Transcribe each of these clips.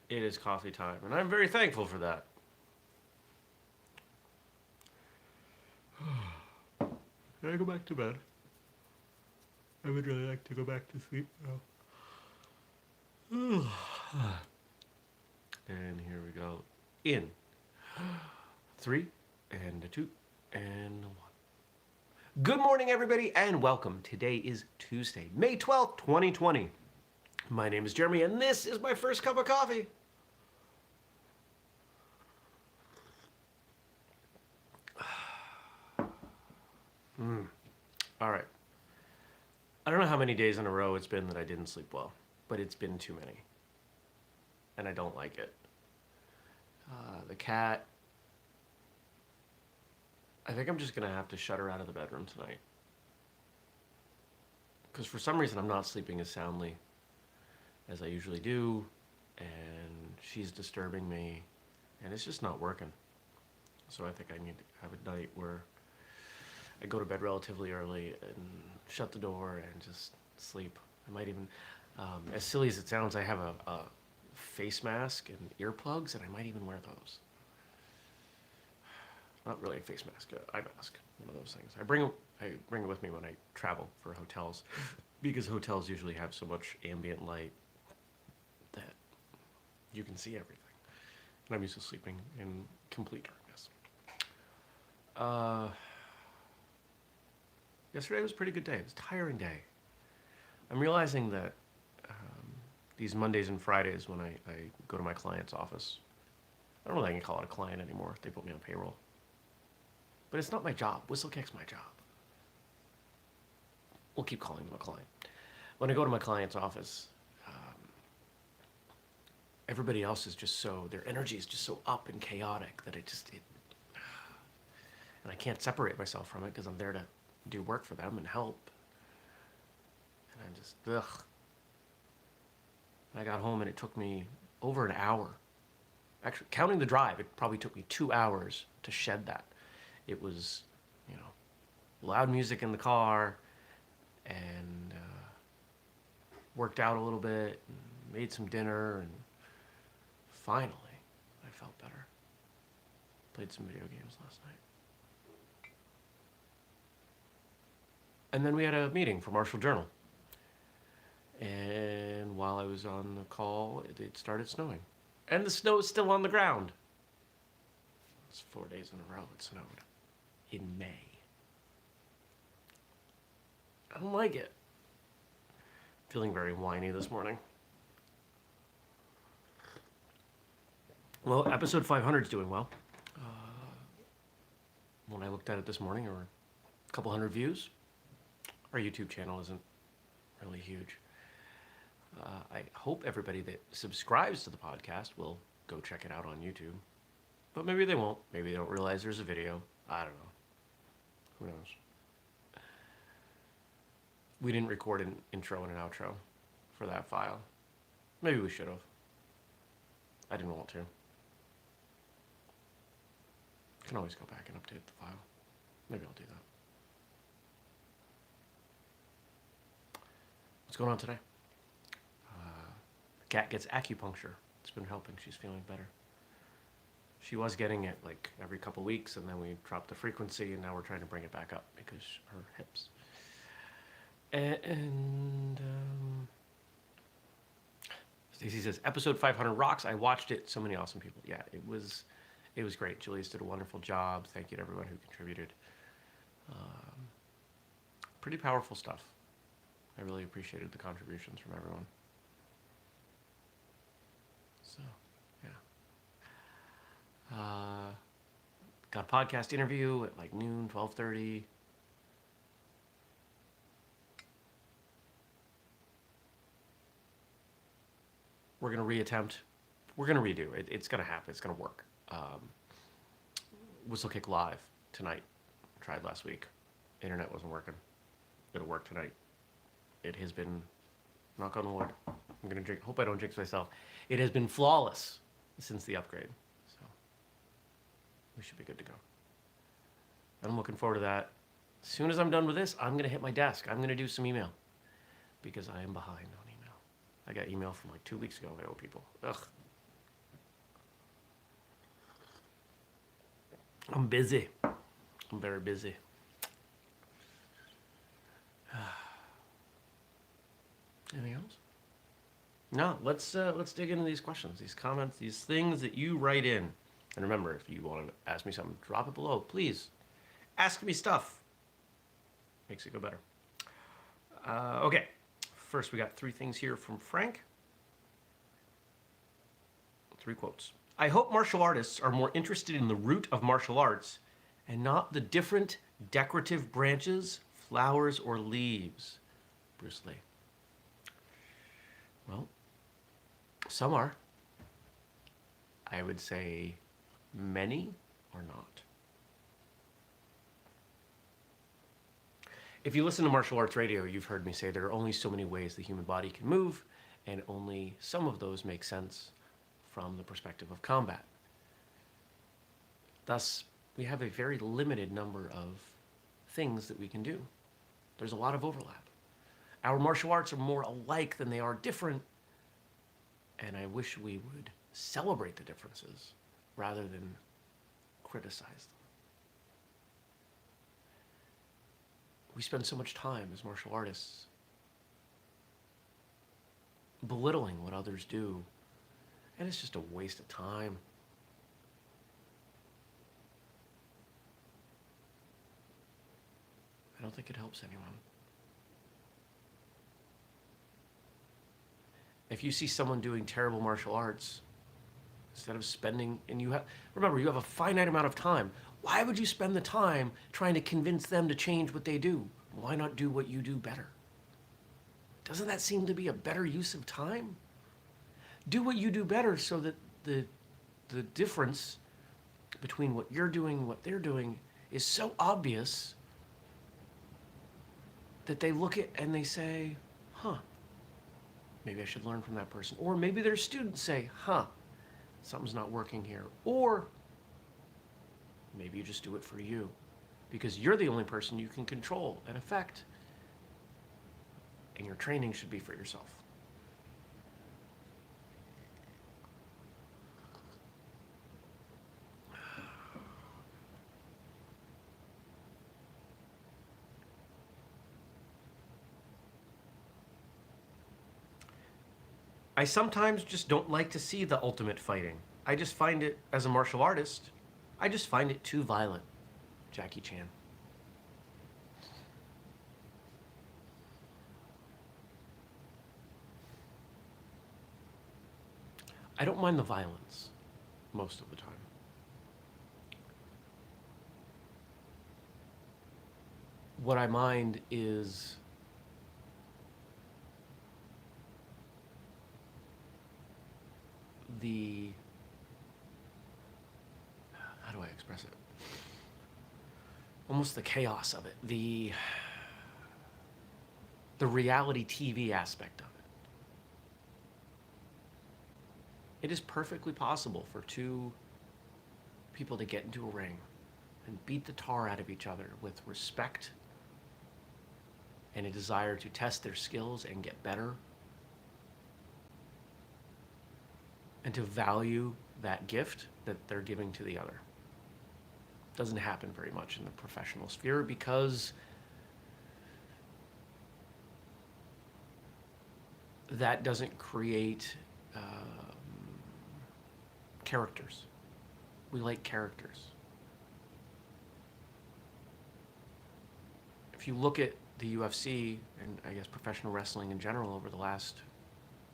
It is coffee time, and I'm very thankful for that. Can I go back to bed? I would really like to go back to sleep now. And here we go. In 3 and 2 and 1. Good morning, everybody, and welcome. Today is Tuesday, May 12th, 2020. My name is Jeremy, and this is my first cup of coffee. All right. I don't know how many days in a row it's been that I didn't sleep well, but it's been too many. And I don't like it. The cat, I think I'm just going to have to shut her out of the bedroom tonight. Because for some reason I'm not sleeping as soundly as I usually do, and she's disturbing me, and it's just not working. So I think I need to have a night where I go to bed relatively early and shut the door and just sleep. I might even, as silly as it sounds, I have a face mask and earplugs, and I might even wear those. Not really a face mask, an eye mask, one of those things. I bring it with me when I travel for hotels, because hotels usually have so much ambient light that you can see everything. And I'm used to sleeping in complete darkness. Yesterday was a pretty good day. It was a tiring day. I'm realizing that these Mondays and Fridays when I go to my client's office, I don't know if I can call it a client anymore. They put me on payroll. But it's not my job. Whistlekick's my job. We'll keep calling them a client. When I go to my client's office, everybody else is just so, their energy is just so up and chaotic that and I can't separate myself from it because I'm there to do work for them and help. And I'm just, ugh. I got home and it took me over an hour. Actually, counting the drive, it probably took me 2 hours to shed that. It was, loud music in the car, and worked out a little bit, and made some dinner, and finally, I felt better. Played some video games last night. And then we had a meeting for Marshall Journal. And while I was on the call, it started snowing. And the snow is still on the ground. It's 4 days in a row it snowed. In May. I don't like it. Feeling very whiny this morning. Well, episode 500 is doing well. When I looked at it this morning, there were a couple hundred views. Our YouTube channel isn't really huge. I hope everybody that subscribes to the podcast will go check it out on YouTube. But maybe they won't. Maybe they don't realize there's a video. I don't know. Who knows? We didn't record an intro and an outro for that file. Maybe we should have. I didn't want to. Can always go back and update the file. Maybe I'll do that. What's going on today? Cat gets acupuncture. It's been helping. She's feeling better. She was getting it like every couple weeks, and then we dropped the frequency, and now we're trying to bring it back up because her hips. And Stacy says, episode 500 rocks. I watched it. So many awesome people. Yeah, it was great. Julius did a wonderful job. Thank you to everyone who contributed. Pretty powerful stuff. I really appreciated the contributions from everyone. So, yeah. Got a podcast interview at like noon, 12:30. We're going to reattempt. We're going to redo. It's going to happen. It's going to work. Whistlekick Live tonight. Tried last week. Internet wasn't working. It'll work tonight. It has been, knock on wood, I'm going to hope I don't jinx myself. It has been flawless since the upgrade. So we should be good to go. And I'm looking forward to that. As soon as I'm done with this, I'm going to hit my desk. I'm going to do some email because I am behind on email. I got email from like 2 weeks ago. I owe people. Ugh. I'm busy. I'm very busy. Anything else? No, let's dig into these questions, these comments, these things that you write in. And remember, if you want to ask me something, drop it below. Please ask me stuff. Makes it go better. Okay. First, we got 3 things here from Frank. 3 quotes. I hope martial artists are more interested in the root of martial arts and not the different decorative branches, flowers, or leaves. Bruce Lee. Well, some are. I would say many are not. If you listen to martial arts radio, you've heard me say there are only so many ways the human body can move, and only some of those make sense from the perspective of combat. Thus, we have a very limited number of things that we can do. There's a lot of overlap. Our martial arts are more alike than they are different, and I wish we would celebrate the differences rather than criticize them. We spend so much time as martial artists belittling what others do, and it's just a waste of time. I don't think it helps anyone. If you see someone doing terrible martial arts, instead of spending, and remember, you have a finite amount of time. Why would you spend the time trying to convince them to change what they do? Why not do what you do better? Doesn't that seem to be a better use of time? Do what you do better so that the difference between what you're doing and what they're doing is so obvious that they look at and they say, huh, maybe I should learn from that person. Or maybe their students say, huh, something's not working here. Or maybe you just do it for you because you're the only person you can control and affect. And your training should be for yourself. I sometimes just don't like to see the ultimate fighting. I just find it, as a martial artist, I just find it too violent. Jackie Chan. I don't mind the violence most of the time. What I mind is how do I express it? Almost the chaos of it, the reality TV aspect of it. It is perfectly possible for 2 people to get into a ring and beat the tar out of each other with respect and a desire to test their skills and get better, and to value that gift that they're giving to the other. Doesn't happen very much in the professional sphere because that doesn't create characters. We like characters. If you look at the UFC and I guess professional wrestling in general over the last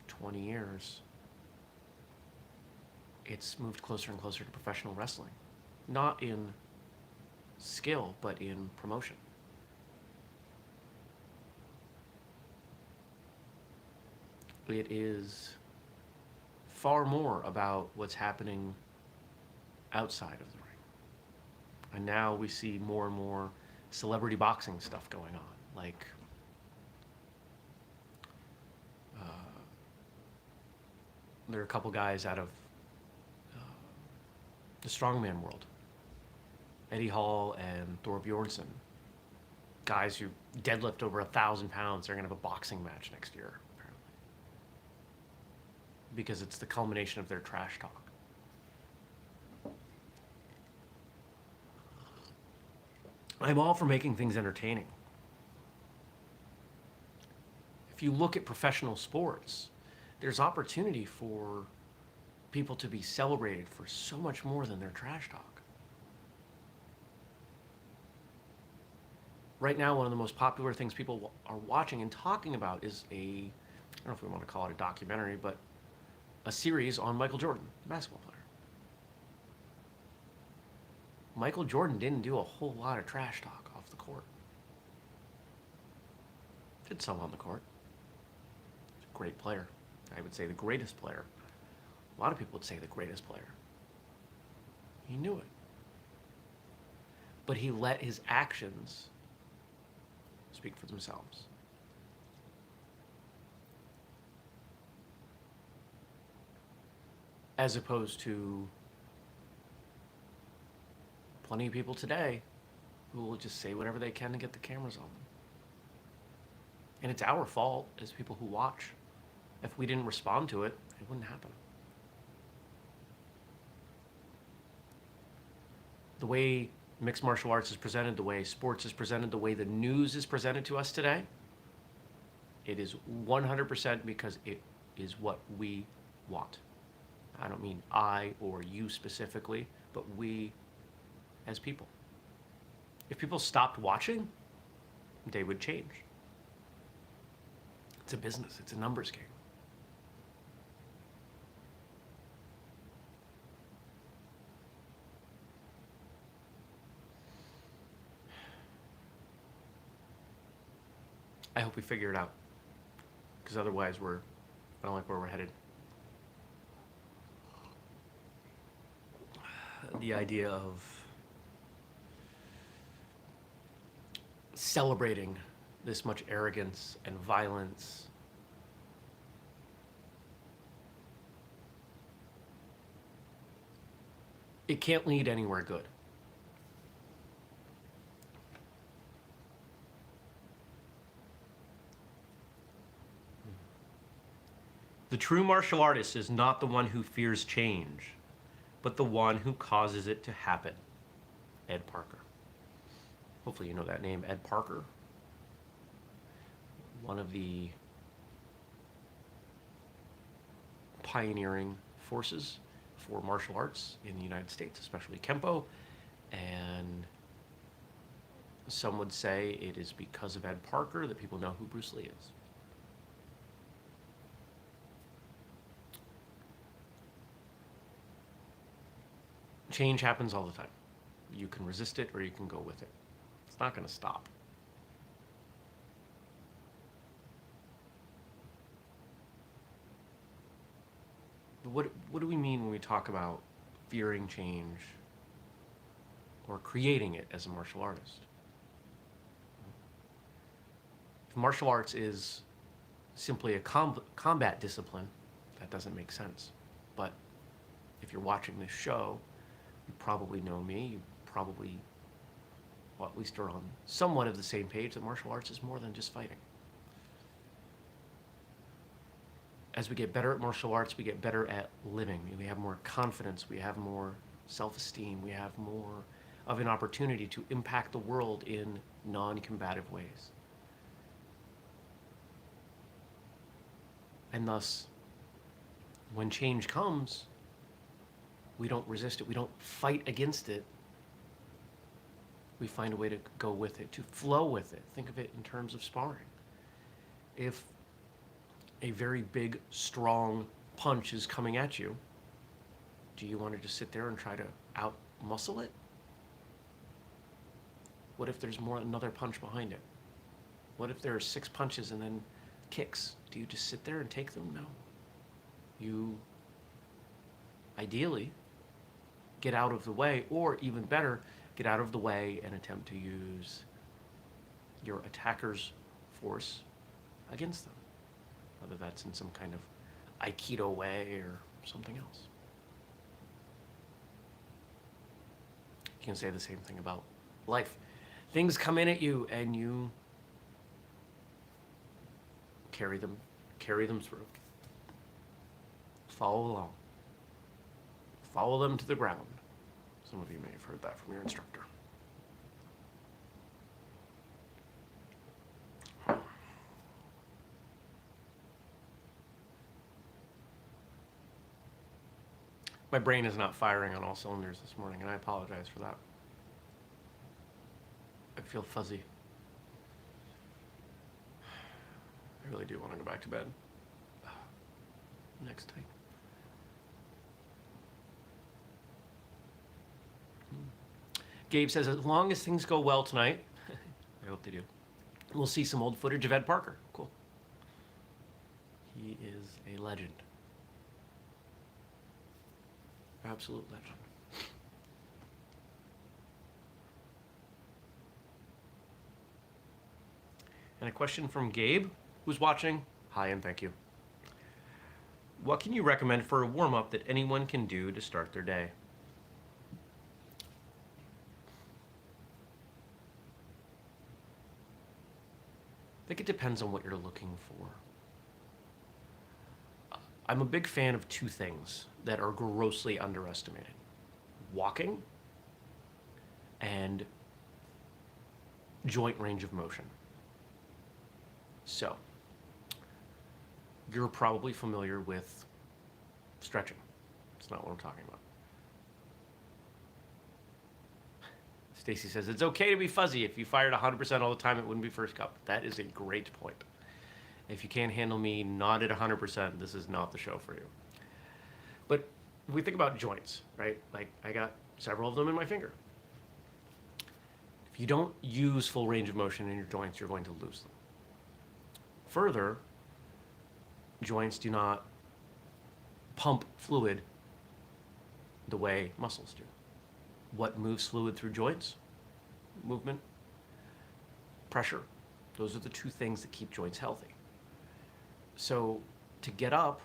20 years, it's moved closer and closer to professional wrestling. Not in skill, but in promotion. It is far more about what's happening outside of the ring. And now we see more and more celebrity boxing stuff going on. Like, there are a couple guys out of the strongman world. Eddie Hall and Thor Bjornsson. Guys who deadlift over 1,000 pounds. They're going to have a boxing match next year, apparently. Because it's the culmination of their trash talk. I'm all for making things entertaining. If you look at professional sports, there's opportunity for people to be celebrated for so much more than their trash talk. Right now, one of the most popular things people are watching and talking about is I don't know if we want to call it a documentary, but a series on Michael Jordan, the basketball player. Michael Jordan didn't do a whole lot of trash talk off the court. Did some on the court. He's a great player. I would say the greatest player. A lot of people would say the greatest player. He knew it. But he let his actions speak for themselves. As opposed to plenty of people today who will just say whatever they can to get the cameras on them. And it's our fault as people who watch. If we didn't respond to it, it wouldn't happen. The way mixed martial arts is presented, the way sports is presented, the way the news is presented to us today, it is 100% because it is what we want. I don't mean I or you specifically, but we as people. If people stopped watching, they would change. It's a business, it's a numbers game. I hope we figure it out, because otherwise I don't like where we're headed. The idea of celebrating this much arrogance and violence, it can't lead anywhere good. The true martial artist is not the one who fears change, but the one who causes it to happen. Ed Parker. Hopefully you know that name, Ed Parker. One of the pioneering forces for martial arts in the United States, especially Kempo. And some would say it is because of Ed Parker that people know who Bruce Lee is. Change happens all the time. You can resist it or you can go with it. It's not going to stop. What do we mean when we talk about fearing change or creating it as a martial artist? If martial arts is simply a combat discipline, that doesn't make sense. But if you're watching this show, you probably know me. You probably, well, at least are on somewhat of the same page that martial arts is more than just fighting. As we get better at martial arts, we get better at living. We have more confidence. We have more self-esteem. We have more of an opportunity to impact the world in non-combative ways. And thus, when change comes, we don't resist it. We don't fight against it. We find a way to go with it, to flow with it. Think of it in terms of sparring. If a very big, strong punch is coming at you, do you want to just sit there and try to out-muscle it? What if there's another punch behind it? What if there are 6 punches and then kicks? Do you just sit there and take them? No. You, ideally, get out of the way, or even better, get out of the way and attempt to use your attacker's force against them. Whether that's in some kind of Aikido way or something else. You can say the same thing about life. Things come in at you and you carry them through. Follow along. Follow them to the ground. Some of you may have heard that from your instructor. My brain is not firing on all cylinders this morning, and I apologize for that. I feel fuzzy. I really do want to go back to bed. Next time. Gabe says, as long as things go well tonight, I hope they do, we'll see some old footage of Ed Parker. Cool. He is a legend. Absolute legend. And a question from Gabe, who's watching. Hi, and thank you. What can you recommend for a warm-up that anyone can do to start their day? I think it depends on what you're looking for. I'm a big fan of two things that are grossly underestimated: walking and joint range of motion. So, you're probably familiar with stretching. It's not what I'm talking about. Stacy says, it's okay to be fuzzy. If you fired 100% all the time, it wouldn't be first cup. That is a great point. If you can't handle me not at 100%, this is not the show for you. But if we think about joints, right? Like, I got several of them in my finger. If you don't use full range of motion in your joints, you're going to lose them. Further, joints do not pump fluid the way muscles do. What moves fluid through joints? Movement, pressure. Those are the two things that keep joints healthy. So to get up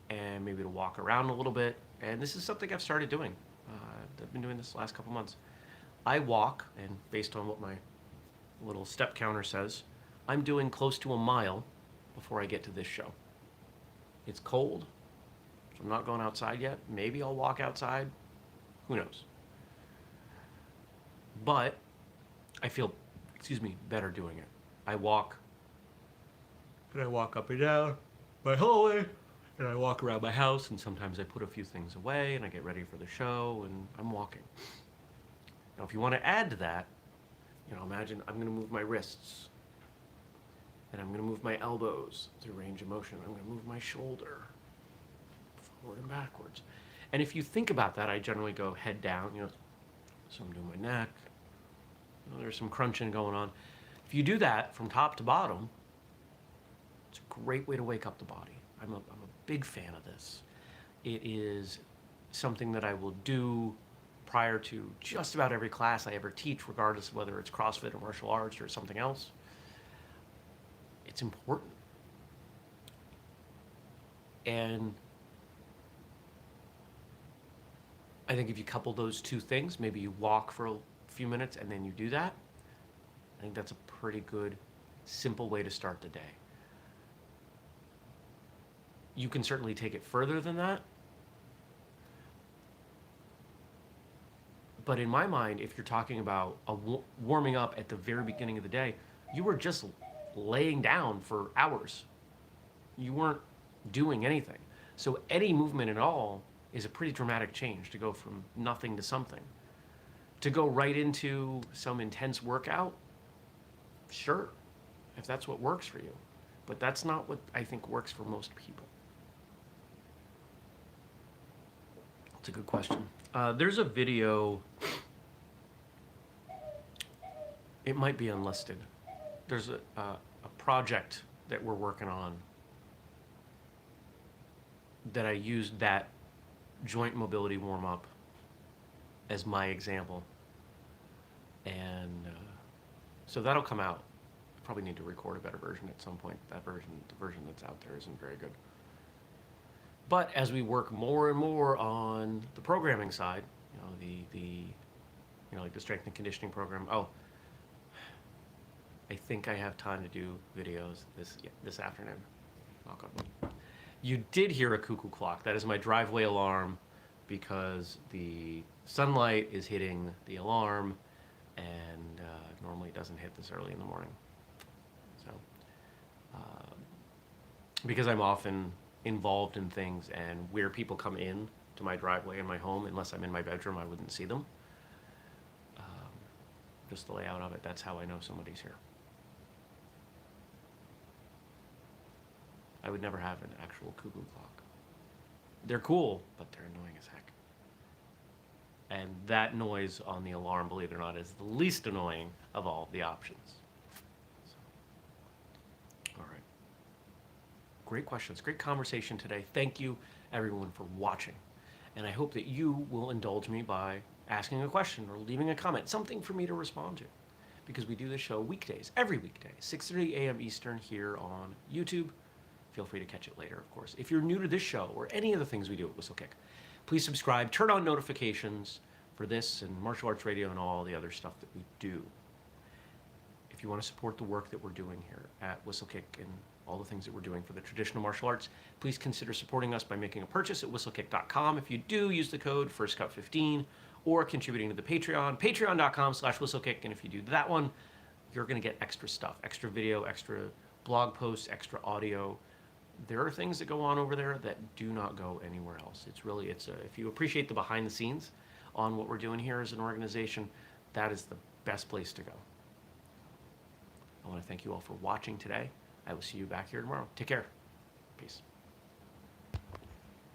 and maybe to walk around a little bit, and this is something I've started doing. I've been doing this the last couple months. I walk, and based on what my little step counter says, I'm doing close to a mile before I get to this show. It's cold, so I'm not going outside yet. Maybe I'll walk outside. Who knows? But I feel, better doing it. I walk, and I walk up and down my hallway, and I walk around my house, and sometimes I put a few things away, and I get ready for the show, and I'm walking. Now, if you want to add to that, imagine I'm going to move my wrists, and I'm going to move my elbows through range of motion. I'm going to move my shoulder forward and backwards. And if you think about that, I generally go head down, so I'm doing my neck. There's some crunching going on. If you do that from top to bottom, it's a great way to wake up the body. I'm a big fan of this. It is something that I will do prior to just about every class I ever teach, regardless of whether it's CrossFit or martial arts or something else. It's important. And I think if you couple those two things, maybe you walk for a few minutes and then you do that, I think that's a pretty good, simple way to start the day. You can certainly take it further than that. But in my mind, if you're talking about warming up at the very beginning of the day, you were just laying down for hours. You weren't doing anything. So any movement at all is a pretty dramatic change to go from nothing to something. To go right into some intense workout, sure, if that's what works for you. But that's not what I think works for most people. That's a good question. There's a video, it might be unlisted. There's a project that we're working on that I used that joint mobility warm-up as my example. And so that'll come out. Probably need to record a better version at some point. The version that's out there isn't very good. But as we work more and more on the programming side, like the strength and conditioning program. Oh, I think I have time to do videos this afternoon. Knock on wood. You did hear a cuckoo clock. That is my driveway alarm because the sunlight is hitting the alarm, and normally it doesn't hit this early in the morning. So, because I'm often involved in things and where people come in to my driveway and my home. Unless I'm in my bedroom, I wouldn't see them. Just the layout of it, that's how I know somebody's here. I would never have an actual cuckoo clock. They're cool, but they're annoying as heck. And that noise on the alarm, believe it or not, is the least annoying of all the options. So, all right. Great questions, great conversation today. Thank you, everyone, for watching. And I hope that you will indulge me by asking a question or leaving a comment, something for me to respond to. Because we do this show weekdays, every weekday, 6:30 a.m. Eastern here on YouTube. Feel free to catch it later, of course. If you're new to this show or any of the things we do at Whistlekick, please subscribe, turn on notifications for this and martial arts radio and all the other stuff that we do. If you want to support the work that we're doing here at Whistlekick and all the things that we're doing for the traditional martial arts, please consider supporting us by making a purchase at whistlekick.com. If you do, use the code FIRSTCUT15 or contributing to the Patreon, patreon.com/whistlekick. And if you do that one, you're going to get extra stuff, extra video, extra blog posts, extra audio. There are things that go on over there that do not go anywhere else. If you appreciate the behind the scenes on what we're doing here as an organization, that is the best place to go. I want to thank you all for watching today. I will see you back here tomorrow. Take care. Peace.